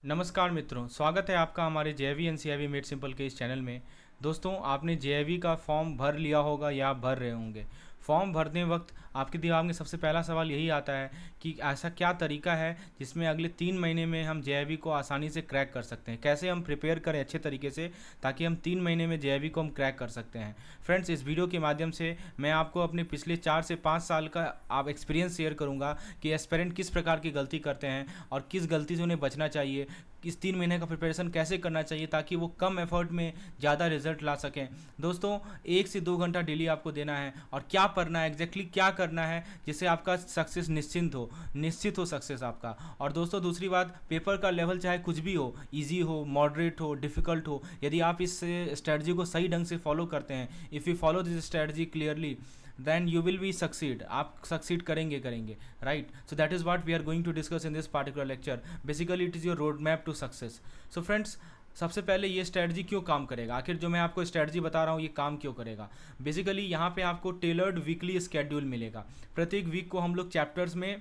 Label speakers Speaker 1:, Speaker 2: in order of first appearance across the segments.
Speaker 1: नमस्कार मित्रों, स्वागत है आपका हमारे जेईई एनसीईआरटी मेड सिंपल के इस चैनल में। दोस्तों, आपने जेईई का फॉर्म भर लिया होगा या आप भर रहे होंगे। फॉर्म भरने वक्त आपके दिमाग में सबसे पहला सवाल यही आता है कि ऐसा क्या तरीका है जिसमें अगले 3 महीने में हम जेईई को आसानी से क्रैक कर सकते हैं। कैसे हम प्रिपेयर करें अच्छे तरीके से ताकि हम 3 महीने में जेईई को हम क्रैक कर सकते हैं। फ्रेंड्स, इस वीडियो के माध्यम से मैं आपको अपने पिछले 4 से 5 साल का आप एक्सपीरियंस शेयर करूंगा कि एस्पिरेंट किस प्रकार की गलती करते हैं और किस गलती से उन्हें बचना चाहिए। इस 3 महीने का प्रिपरेशन कैसे करना चाहिए ताकि वो कम एफर्ट में ज़्यादा रिजल्ट ला सकें। दोस्तों, 1 से 2 घंटा डेली आपको देना है और क्या करना है, एग्जैक्टली क्या करना है जिससे आपका सक्सेस निश्चित हो सक्सेस आपका। और दोस्तों, दूसरी बात, पेपर का लेवल चाहे कुछ भी हो, इजी हो, मॉडरेट हो, डिफ़िकल्ट हो, यदि आप इस स्ट्रेटजी को सही ढंग से फॉलो करते हैं, if you follow this strategy clearly, then you will be succeed, आप succeed करेंगे right? So that is what we are going to discuss in this particular lecture. Basically it is your road map to success. So friends, सबसे पहले ये strategy क्यों काम करेगा, आखिर जो मैं आपको स्ट्रेटजी बता रहा हूँ ये काम क्यों करेगा। बेसिकली यहाँ पे आपको टेलर्ड वीकली स्केड्यूल मिलेगा। प्रत्येक वीक को हम लोग चैप्टर्स में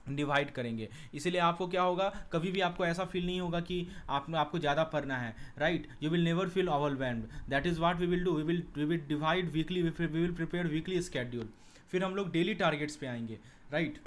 Speaker 1: डिवाइड करेंगे, इसीलिए आपको क्या होगा, कभी भी आपको ऐसा फील नहीं होगा कि आपको ज़्यादा पढ़ना है, right. You will never feel overwhelmed. That is what we will do, we will divide weekly, we will prepare weekly schedule. फिर हम लोग डेली टारगेट्स पे आएंगे, राइट।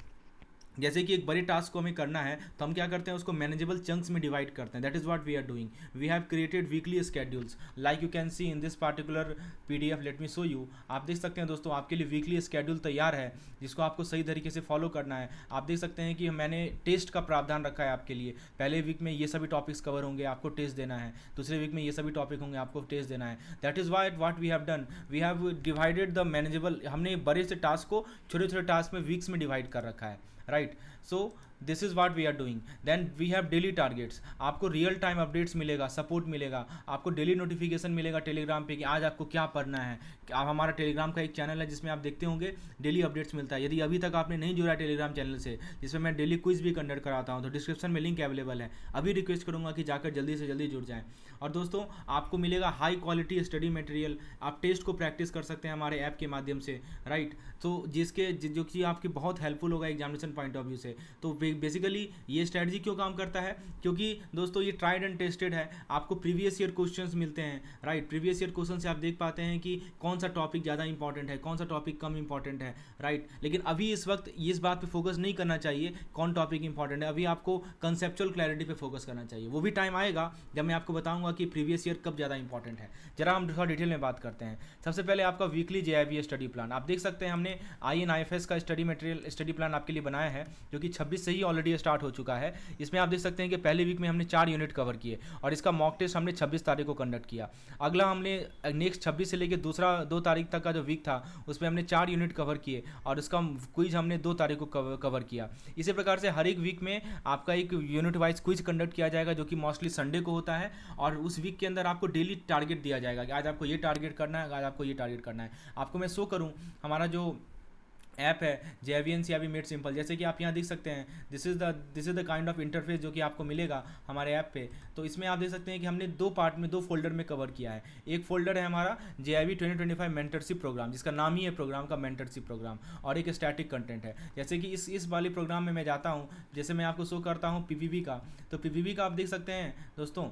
Speaker 1: जैसे कि एक बड़े टास्क को हमें करना है तो हम क्या करते हैं, उसको मैनेजेबल चंक्स में डिवाइड करते हैं। That is what we are doing. We have created weekly schedules like you can see in this particular PDF. Let me show you. आप देख सकते हैं दोस्तों, आपके लिए वीकली स्केड्यूल तैयार है जिसको आपको सही तरीके से फॉलो करना है। आप देख सकते हैं कि मैंने टेस्ट का प्रावधान रखा है आपके लिए। पहले वीक में ये सभी टॉपिक्स कवर होंगे, आपको टेस्ट देना है। दूसरे वीक में ये सभी टॉपिक होंगे, आपको टेस्ट देना है। That is what we have done. We have divided the manageable, हमने बड़े से टास्क को छोटे छोटे टास्क में वीक्स में डिवाइड कर रखा है, right. So this is what we are doing. Then we have daily targets. आपको रियल टाइम अपडेट्स मिलेगा, सपोर्ट मिलेगा, आपको डेली नोटिफिकेशन मिलेगा टेलीग्राम पे कि आज आपको क्या पढ़ना है। आप, हमारा टेलीग्राम का एक चैनल है जिसमें आप देखते होंगे डेली अपडेट्स मिलता है। यदि अभी तक आपने नहीं जुड़ा टेलीग्राम चैनल से, जिसमें मैं डेली क्विज भी कंडक्ट कराता हूँ, तो डिस्क्रिप्शन में लिंक अवेलेबल है। अभी रिक्वेस्ट करूँगा कि जाकर जल्दी से जल्दी जुड़ जाएँ। और दोस्तों, आपको मिलेगा हाई क्वालिटी स्टडी मटेरियल। आप टेस्ट को प्रैक्टिस कर सकते हैं हमारे ऐप के माध्यम से, राइट। तो जो कि आपकी बहुत हेल्पफुल होगा एग्जामिनेशन पॉइंट ऑफ व्यू से। तो बेसिकली ये स्ट्रेटजी क्यों काम करता है, क्योंकि दोस्तों ये ट्राइड एंड टेस्टेड है। आपको प्रीवियस ईयर क्वेश्चंस मिलते हैं, राइट। प्रीवियस ईयर क्वेश्चन से आप देख पाते हैं कि कौन सा टॉपिक ज़्यादा इंपॉर्टेंट है, कौन सा टॉपिक कम इंपॉर्टेंट है, राइट। लेकिन अभी इस वक्त इस बात पे फोकस नहीं करना चाहिए कौन टॉपिक इंपॉर्टेंट है। अभी आपको कंसेप्चुअल क्लैरिटी पे फोकस करना चाहिए। वो भी टाइम आएगा जब मैं आपको बताऊंगा कि प्रीवियस ईयर कब ज़्यादा इंपॉर्टेंट है। जरा हम थोड़ा डिटेल में बात करते हैं। सबसे पहले आपका वीकली जेईई स्टडी प्लान आप देख सकते हैं। हमने INIFS का स्टडी प्लान आपके लिए बनाया है, जो कि 26 से ही ऑलरेडी स्टार्ट हो चुका है। इसमें आप देख सकते हैं कि पहले वीक में हमने 4 यूनिट कवर किए और इसका मॉक टेस्ट हमने 26 तारीख को कंडक्ट किया। अगला हमने नेक्स्ट 26 से लेकर दूसरा 2 तारीख तक का जो वीक था उसमें हमने 4 यूनिट कवर किए और इसका क्विज हमने 2 तारीख को कवर किया। इसी प्रकार से हर एक वीक में आपका एक यूनिट वाइज क्विज कंडक्ट किया जाएगा, जो कि मोस्टली संडे को होता है। और उस वीक के अंदर आपको डेली टारगेट दिया जाएगा कि आज आपको ये टारगेट करना है, आज आपको ये टारगेट करना है। आपको मैं शो करूँ हमारा जो ऐप है जेईई एनसीईआरटी मेड सिंपल, जैसे कि आप यहाँ देख सकते हैं। This is the kind of interface जो कि आपको मिलेगा हमारे ऐप पे। तो इसमें आप देख सकते हैं कि हमने 2 पार्ट में 2 फोल्डर में कवर किया है। एक फोल्डर है हमारा जेईई 2025 मेंटरशिप प्रोग्राम, जिसका नाम ही है प्रोग्राम का मेंटरशिप प्रोग्राम, और एक स्टैटिक कंटेंट है। जैसे कि इस वाले प्रोग्राम में मैं जाता हूँ, जैसे मैं आपको शो करता हूँ पीपीबी का। तो पीपीबी का आप देख सकते हैं दोस्तों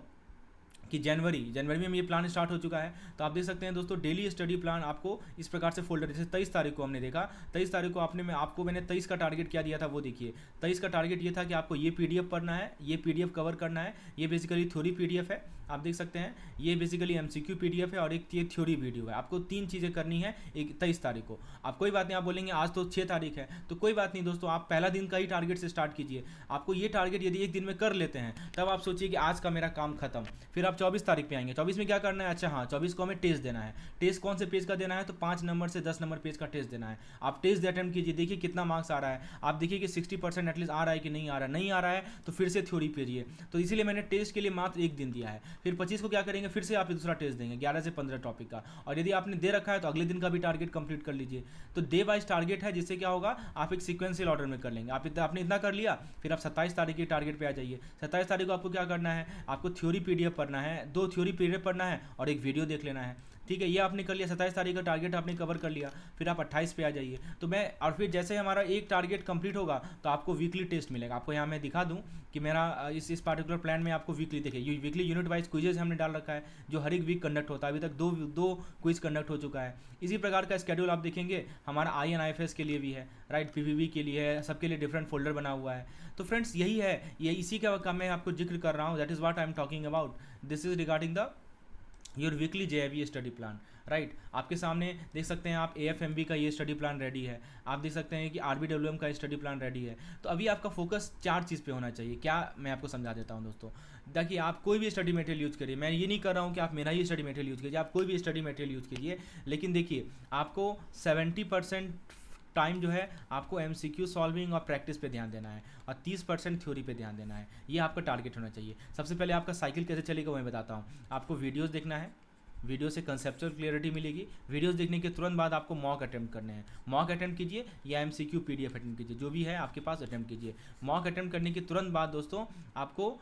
Speaker 1: कि जनवरी में ये प्लान स्टार्ट हो चुका है। तो आप देख सकते हैं दोस्तों, डेली स्टडी प्लान आपको इस प्रकार से फोल्डर, जैसे 23 तारीख को हमने देखा, 23 तारीख को मैंने 23 का टारगेट क्या दिया था वो देखिए। 23 का टारगेट ये था कि आपको ये पीडीएफ पढ़ना है, ये पीडीएफ कवर करना है। ये बेसिकली थ्योरी पीडीएफ है, आप देख सकते हैं। ये बेसिकली एमसीक्यू पीडीएफ है और एक ये थ्योरी वीडियो है। आपको 3 चीज़ें करनी है 23 तारीख को। आप कोई बात नहीं, आप बोलेंगे आज तो 6 तारीख है, तो कोई बात नहीं दोस्तों, आप पहला दिन का ही टारगेट से स्टार्ट कीजिए। आपको ये टारगेट यदि एक दिन में कर लेते हैं तब आप सोचिए कि आज का मेरा काम खत्म। फिर आप 24 तारीख पे आएंगे। 24 में क्या करना है, अच्छा हाँ, 24 को हमें टेस्ट देना है। टेस्ट कौन से पेज का देना है, तो 5 नंबर से 10 नंबर पेज का टेस्ट देना है। आप टेस्ट अटेम्प्ट कीजिए, देखिए कितना मार्क्स आ रहा है। आप देखिए कि 60% एटलीस्ट आ रहा है कि नहीं आ रहा है। नहीं आ रहा है तो फिर से थ्योरी पेजिए। तो इसीलिए मैंने टेस्ट के लिए मात्र 1 दिन दिया है। फिर 25 को क्या करेंगे, फिर से आप दूसरा टेस्ट देंगे 11 से 15 टॉपिक का। और यदि आपने दे रखा है तो अगले दिन का भी टारगेट कंप्लीट कर लीजिए। तो डे वाइज टारगेट है, जिससे क्या होगा, आप एक सीक्वेंशियल ऑर्डर में कर लेंगे। आपने इतना कर लिया, फिर आप 27 तारीख के टारगेट पे आ जाइए। 27 तारीख को आपको क्या करना है, आपको थ्योरी पीडीएफ पढ़ना है, 2 थ्योरी पीडीएफ पढ़ना है और एक वीडियो देख लेना है। ठीक है, ये आपने कर लिया, 27 तारीख का टारगेट आपने कवर कर लिया, फिर आप 28 पे आ जाइए। तो मैं और फिर जैसे हमारा एक टारगेट कंप्लीट होगा तो आपको वीकली टेस्ट मिलेगा। आपको यहाँ मैं दिखा दूँ कि मेरा इस पार्टिकुलर प्लान में आपको वीकली देखिए, वीकली यूनिट वाइज क्विजेज हमने डाल रखा है जो हर एक वीक कंडक्ट होता है। अभी तक दो क्विज कंडक्ट हो चुका है। इसी प्रकार का स्केड्यूल आप देखेंगे हमारा INIFS के लिए भी है, राइट, PPV के लिए है, सबके लिए डिफरेंट फोल्डर बना हुआ है। तो फ्रेंड्स यही है, ये इसी का मैं आपको जिक्र कर रहा हूँ, that is what I am talking about. This is regarding the your weekly JIV study plan, right. आपके सामने देख सकते हैं आप AFMB का ये स्टडी प्लान रेडी है, आप देख सकते हैं कि RBWM का स्टडी प्लान रेडी है। तो अभी आपका फोकस 4 चीज़ पे होना चाहिए। क्या, मैं आपको समझा देता हूँ दोस्तों। देखिए, आप कोई भी स्टडी मटेरियल यूज़ करिए, मैं ये नहीं कर रहा हूँ कि आप मेरा ही स्टडी मटेरियल यूज़ कीजिए, आप कोई भी स्टडी मटेरियल यूज़ कीजिए, लेकिन देखिए आपको 70% टाइम जो है आपको MCQ सॉल्विंग और प्रैक्टिस पे ध्यान देना है और 30% थ्योरी पे ध्यान देना है। ये आपका टारगेट होना चाहिए। सबसे पहले आपका साइकिल कैसे चलेगा मैं बताता हूँ। आपको वीडियोस देखना है, वीडियो से कंसेप्चुअल क्लियरिटी मिलेगी। वीडियोस देखने के तुरंत बाद आपको मॉक अटेम्प्ट करने हैं। मॉक अटेम्प्ट कीजिए या MCQ PDF अटेम्प्ट कीजिए, जो भी है आपके पास अटेम्प्ट कीजिए। मॉक अटेम्प्ट करने के तुरंत बाद दोस्तों आपको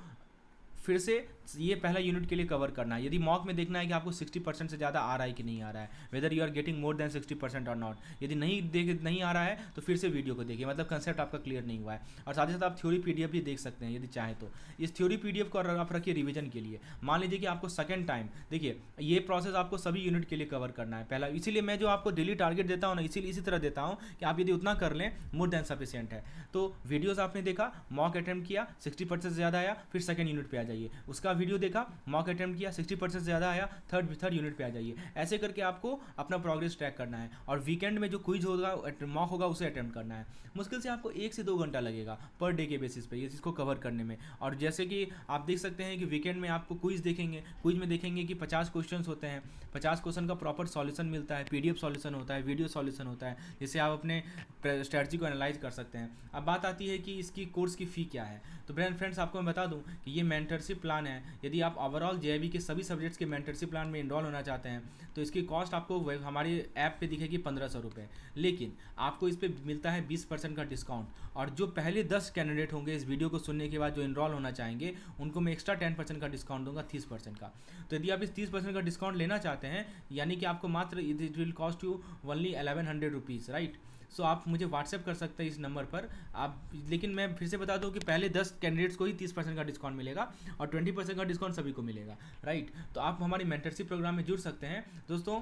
Speaker 1: फिर से ये पहला यूनिट के लिए कवर करना है। यदि मॉक में देखना है कि आपको 60% से ज़्यादा आ रहा है कि नहीं आ रहा है, whether you are getting more than 60% or not. यदि नहीं आ रहा है तो फिर से वीडियो को देखिए, मतलब कंसेप्ट आपका क्लियर नहीं हुआ है। और साथ ही साथ आप थ्योरी PDF भी देख सकते हैं यदि चाहें तो। इस थ्योरी PDF को आप रखिए रिविजन के लिए। मान लीजिए कि आपको सेकेंड टाइम, देखिए ये प्रोसेस आपको सभी यूनिट के लिए कवर करना है पहला। इसीलिए मैं जो आपको डेली टारगेट देता हूँ ना, इसी तरह देता हूँ कि आप यदि उतना कर लें मोर देन सफिशिएंट है। तो वीडियोज़ आपने देखा, मॉक अटेम्प्ट किया, 60% से ज़्यादा आया, फिर सेकेंड यूनिट पे आ जाइए। उसका वीडियो देखा, मॉक अटेम्प्ट किया, 60% से ज़्यादा आया, थर्ड यूनिट पे आ जाइए। ऐसे करके आपको अपना प्रोग्रेस ट्रैक करना है। और वीकेंड में जो क्विज होगा, मॉक होगा, उसे अटेम्प्ट करना है। मुश्किल से आपको 1 से 2 घंटा लगेगा पर डे के बेसिस पे ये चीज़ को कवर करने में। और जैसे कि आप देख सकते हैं कि वीकेंड में आपको क्विज देखेंगे, क्विज में देखेंगे कि 50 क्वेश्चन होते हैं, 50 क्वेश्चन का प्रॉपर सॉल्यूशन मिलता है, PDF सॉल्यूशन होता है, वीडियो सॉल्यूशन होता है, जिससे आप अपने स्ट्रैटेजी को एनालाइज कर सकते हैं। अब बात आती है कि इसकी कोर्स की फ़ी क्या है। तो फ्रेंड्स आपको मैं बता दूं कि ये मेंटरशिप प्लान है। यदि आप ओवरऑल JIV के सभी सब्जेक्ट्स के मेंटरशिप प्लान में इनरोल होना चाहते हैं तो इसकी कॉस्ट आपको हमारी ऐप पे दिखेगी 1500 रुपये, लेकिन आपको इस पर मिलता है 20% का डिस्काउंट। और जो पहले 10 कैंडिडेट होंगे इस वीडियो को सुनने के बाद जो इनरोल होना चाहेंगे, उनको मैं एक्स्ट्रा 10% का डिस्काउंट दूंगा, 30% का। तो यदि आप इस 30% का डिस्काउंट लेना चाहते हैं, यानी कि आपको मात्र it will cost you only 1100 rupees, right. So आप मुझे व्हाट्सएप कर सकते हैं इस नंबर पर आप। लेकिन मैं फिर से बता दूं कि पहले 10 कैंडिडेट्स को ही 30% का डिस्काउंट मिलेगा और 20% का डिस्काउंट सभी को मिलेगा, राइट। तो आप हमारी मेंटरशिप प्रोग्राम में जुड़ सकते हैं दोस्तों।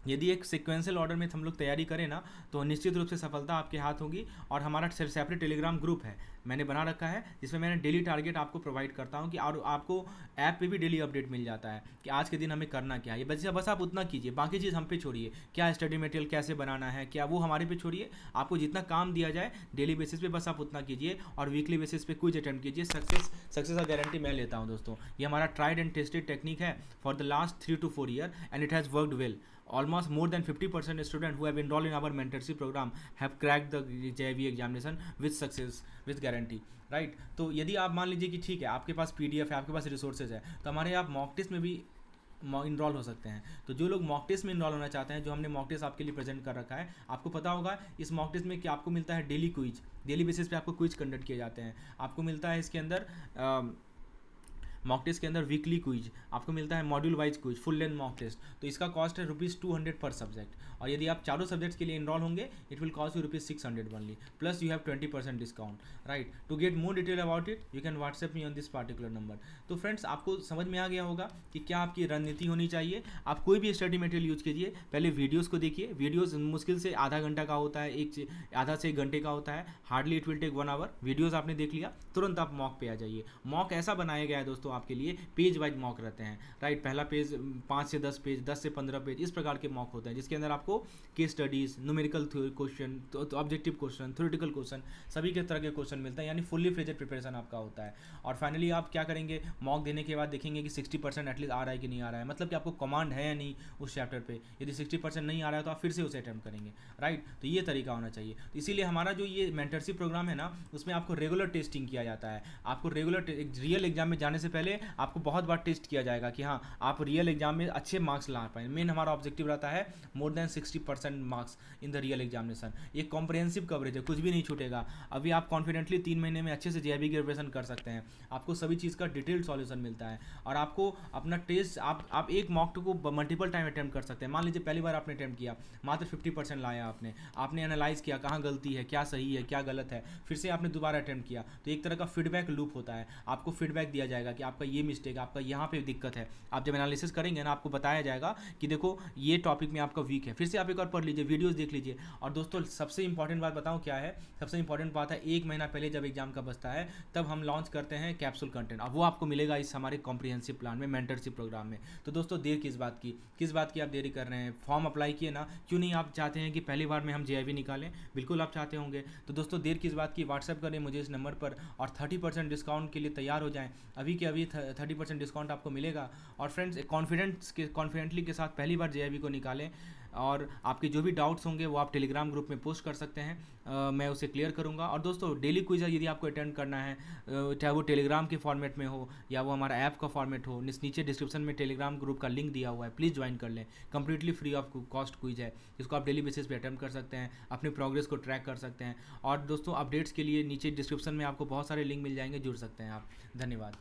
Speaker 1: यदि एक सिक्वेंशियल ऑर्डर में हम लोग तैयारी करें ना, तो निश्चित रूप से सफलता आपके हाथ होगी। और हमारा सेपरेट टेलीग्राम ग्रुप है, मैंने बना रखा है, जिसमें मैंने डेली टारगेट आपको प्रोवाइड करता हूं कि और आपको ऐप पे भी डेली अपडेट मिल जाता है कि आज के दिन हमें करना क्या है। बस आप उतना कीजिए, बाकी चीज़ हम पे छोड़िए। क्या स्टडी मटेरियल कैसे बनाना है, क्या वो हमारे पे छोड़िए। आपको जितना काम दिया जाए डेली बेसिस पे बस आप उतना कीजिए और वीकली बेसिस पे कुछ अटेम्प्ट कीजिए। सक्सेस का गारंटी मैं लेता हूँ दोस्तों। ये हमारा ट्राइड एंड टेस्टेड टेक्निक है for the last 3 to 4 year and it has worked well. Almost more than 50% students who have enrolled in our mentorship program have cracked the JIV examination with success, with guarantee, right? तो यदि आप मान लीजिए कि ठीक है आपके पास PDF है, आपके पास रिसोर्सेज है, तो हमारे आप मॉक टेस्ट में भी इनरोल हो सकते हैं। तो जो लोग मॉक टेस्ट में इनरोल होना चाहते हैं, जो हमने मॉक टेस्ट आपके लिए प्रेजेंट कर रखा है, आपको पता होगा इस मॉक टेस्ट में कि आपको मिलता है डेली क्विज, डेली बेसिस पे आपको क्विज कंडक्ट किए जाते हैं। आपको मिलता है इसके अंदर मॉक टेस्ट के अंदर वीकली क्विज, आपको मिलता है module wise quiz, full length mock test. तो इसका कॉस्ट है ₹200 पर सब्जेक्ट। और यदि आप चारों सब्जेक्ट्स के लिए इनरोल होंगे, it will cost you ₹600 only, plus you have 20% discount, right. To get more detail about it you can WhatsApp me on this particular number. तो फ्रेंड्स आपको समझ में आ गया होगा कि क्या आपकी रणनीति होनी चाहिए। आप कोई भी स्टडी मटेरियल यूज़ कीजिए, पहले वीडियोज़ को देखिए। वीडियोज़ मुश्किल से आधा घंटा का होता है, आधा से 1 घंटे का होता है, hardly it will take 1 hour. Videos आपने देख लिया, तुरंत आप मॉक पे आ जाइए। मॉक ऐसा बनाया गया है दोस्तों आपके लिए, पेज वाइज मॉक रहते हैं, राइट। पहला पेज 5 से 10 पेज, 10 से 15 पेज, इस प्रकार के मॉक होते हैं, जिसके अंदर आपको केस स्टडीज, न्यूमेरिकल क्वेश्चन, तो ऑब्जेक्टिव क्वेश्चन, थ्योरेटिकल क्वेश्चन, सभी के तरह के क्वेश्चन मिलते हैं, यानी फुल्ली फ्लेजेड प्रिपरेशन आपका होता है। और फाइनली आप क्या करेंगे, मॉक देने के बाद देखेंगे कि 60% एटलीस्ट आ रहा है कि नहीं आ रहा है, मतलब कि आपको कमांड है या नहीं उस चैप्टर पे। यदि 60% नहीं आ रहा है तो आप फिर से उसे अटेम्प्ट करेंगे, राइट। तो ये तरीका होना चाहिए। तो इसीलिए हमारा जो ये मेंटरशिप प्रोग्राम है ना, उसमें आपको रेगुलर टेस्टिंग किया जाता है। आपको रेगुलर रियल एग्जाम में जाने से पहले पहले आपको बहुत बार टेस्ट किया जाएगा कि हाँ आप रियल एग्जाम में अच्छे मार्क्स ला पाए। मेन हमारा ऑब्जेक्टिव रहता है मोर than 60% marks in the real examination. ये कॉम्प्रिहेंसिव कवरेज है, कुछ भी नहीं छूटेगा। अभी आप कॉन्फिडेंटली 3 महीने में अच्छे से जेईई की प्रिपरेशन कर सकते हैं। आपको सभी चीज़ का डिटेल्ड सॉल्यूशन मिलता है और आपको अपना टेस्ट आप एक मॉक टू को मल्टीपल टाइम अटैम्प्ट कर सकते हैं। मान लीजिए पहली बार आपने अटैम्प्ट किया, मात्र 50% लाया आपने एनालाइज किया कहाँ गलती है, क्या सही है, क्या गलत है, फिर से आपने दोबारा अटैम्प्ट किया, तो एक तरह का फीडबैक लूप होता है। आपको फीडबैक दिया जाएगा कि आपका ये मिस्टेक, आपका यहाँ पे दिक्कत है। आप जब एनालिसिस करेंगे ना, आपको बताया जाएगा कि देखो ये टॉपिक में आपका वीक है, फिर से आप एक बार पढ़ लीजिए, वीडियोस देख लीजिए। और दोस्तों सबसे इंपॉर्टेंट बात बताऊँ क्या है, सबसे इंपॉर्टेंट बात है 1 महीना पहले जब एग्जाम का बचता है तब हम लॉन्च करते हैं कैप्सूल कंटेंट, अब वो आपको मिलेगा इस हमारे कॉम्प्रिहेंसिव प्लान में, मेंटरशिप प्रोग्राम में। तो दोस्तों देर किस बात की आप देरी कर रहे हैं, फॉर्म अप्लाई किए ना, क्यों नहीं आप चाहते हैं कि पहली बार में हम जेईई निकालें, बिल्कुल आप चाहते होंगे। तो दोस्तों देर किस बात की, व्हाट्सएप करें मुझे इस नंबर पर और 30% डिस्काउंट के लिए तैयार हो जाएं। अभी के अभी 30% डिस्काउंट आपको मिलेगा। और फ्रेंड्स कॉन्फिडेंटली के साथ पहली बार जेईई को निकालें और आपके जो भी डाउट्स होंगे वो आप टेलीग्राम ग्रुप में पोस्ट कर सकते हैं, मैं उसे क्लियर करूंगा। और दोस्तों डेली क्विज यदि आपको अटेंड करना है, चाहे वो टेलीग्राम के फॉर्मेट में हो या वो हमारा ऐप का फॉर्मेट हो, नीचे डिस्क्रिप्शन में टेलीग्राम ग्रुप का लिंक दिया हुआ है, प्लीज़ ज्वाइन कर लें। Completely free of cost quiz है, जिसको आप डेली बेसिस पे अटेम्प्ट कर सकते हैं, अपने प्रोग्रेस को ट्रैक कर सकते हैं। और दोस्तों अपडेट्स के लिए नीचे डिस्क्रिप्शन में आपको बहुत सारे लिंक मिल जाएंगे, जुड़ सकते हैं आप। धन्यवाद।